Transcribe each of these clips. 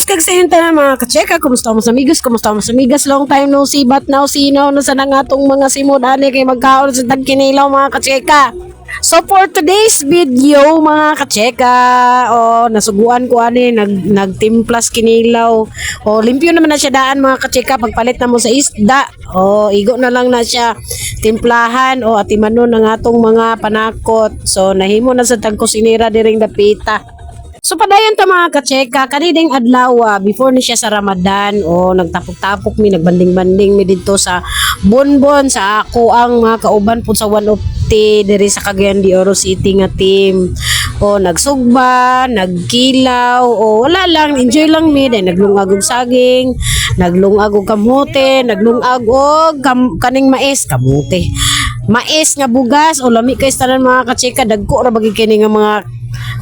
kag sa tanan mga kacheka, kumusta mo sa amigas, kumusta mo sa amigas, long time no see, but now sinaw na sa nangatong mga simod ani kay magkaon sa tagkinilaw mga kacheka. So for today's video mga kacheka, nasuguan ko ani nagtimplas kinilaw. Limpyo naman na siya daan mga kacheka pagpalit na mo sa isda. Igo na lang na siya timplahan atimanon ng atong mga panakot. So nahimo na sa tagkusinira diring dapita. So padayon ta mga kacheka, kaniding adlaw before ni siya sa Ramadan, nagtapok-tapok mi, nagbanding-banding mi dito sa Bonbon sa ako ang mga kauban po sa one of the diri sa Cagayan de Oro City nga team. Nagsugba, nagkilaw, wala lang, enjoy lang mi, dahil naglungag og saging, naglungag og kamote, naglungag og kaning mais, kamote. Mais nga bugas lami kay tanan mga kacheka, dagko ra bagi kini nga mga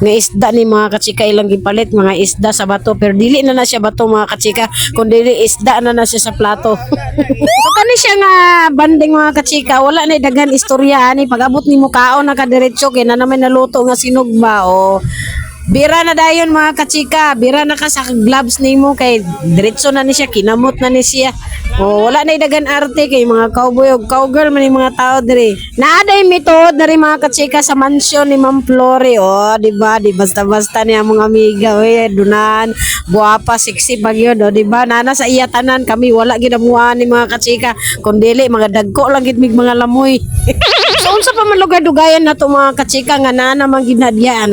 isda ni mga kachika ilang gipalit mga isda sa bato pero dili na siya bato mga kachika kundi isda na siya sa plato. So kani siya nga banding mga kachika, wala na dagan istorya ani pag-abot nimo kaon na kadiretso kay na naman naluto nga sinugba bira na dayon mga kachika, bira na ka sa gloves nimo kay diretso na ni siya, kinamot na ni siya. Wala na dagan arte kay mga cowboy o cowgirl man yung mga tao diri. Naaday metod na rin mga kachika sa mansyon ni Ma'am Flore. Di basta-basta niya mga amiga, dunan, guwapa, sexy bagyo, di ba? Nana sa iyatanan kami wala ginabuhan ni mga kachika, kundili mga dagko lang gid mig mga lamoy. So unsa pa man lugay-dugayan na to mga kachika nga nana man ginadya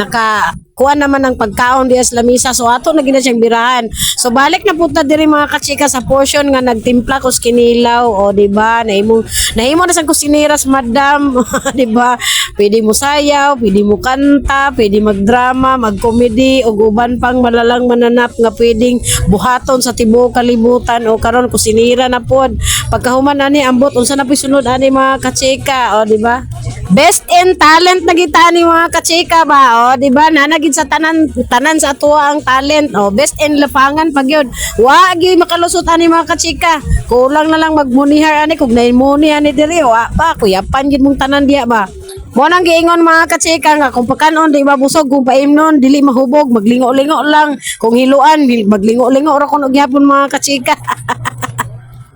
kuha naman ng pagkaon diya sa lamisa, so ato na gina siyang birahan. So balik na punta diri mga kachika sa portion nga nagtimpla ko kinilaw, di ba? Nahimo na sa kusiniras madam, di ba? Pwede mo sayaw, pwede mo kanta, pwede magdrama, magkomedy ug uban pang malalang mananap nga pwedeng buhaton sa tibuok kalibutan karon kusinira na pod. Pagkahuman ani ambot unsa na sunod ani mga kachika, di ba? Best in talent na kita ni mga kachika ba, di ba? Nanagid sa tanan sa atuwa ang talent, best in lapangan pag yun. Wa gyud makalusot ani mga kachika. Kulang na lang magmunihar ani kung naimuni ani diri pa kuyapan gid mong tanan diya ba. Mo nang giingon mga kachika nga kung pakanon di mabusog, kung paimnon dili mahubog, maglingo-lingo lang. Kung hiluan maglingo-lingo ra kuno gyapon mga kachika.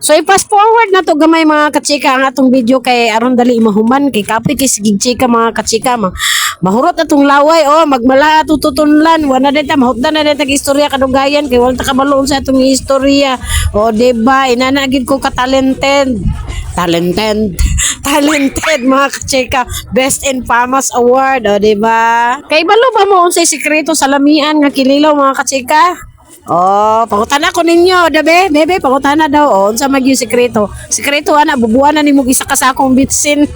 So i-fast forward na to gamay mga kachika ang atong video kay aron dali mahuman kay kapoy kay sigig chika mga kachika mahurot atong laway magmala tututunlan wala na ta mahutdan na tag istorya kadugayan kay wala ta kabaloon sa atong istorya diba inanagid ko talented mga kachika, best in famas award diba kay balo ba mo unsay sekreto sa lamian nga kinilaw mga kachika. Pangutana ko ninyo, bebe, pangutana daw. Unsa man yung sekreto? Sekreto ana, bubuan na nimo isa ka sa akong bitsin.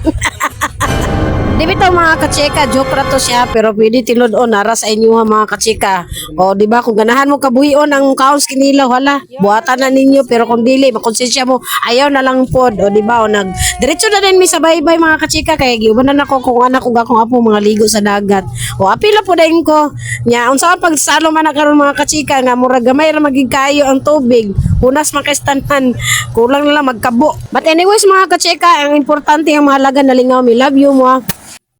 Di bitaw mga kachika, joke ra to siya pero pwede tilod-on nara sa inyo mga kachika. Di ba kung ganahan mo kabuhion ang kaos kinilaw hala, buhatan na ninyo pero kung dili makonsensya mo, ayaw na lang pod di ba diretso na din mi sa baybay mga kachika kay giubanan ako kung anak ko gakong apo mga ligo sa dagat. Apila po dayon ko. Nya unsa pag salo man karon mga kachika nga murag gamay ra magig kayo ang tubig. Hunas makastanan, kulang na lang magkabo. But anyways mga kachika, ang importante ang mahalaga nalingaw mi love you mo.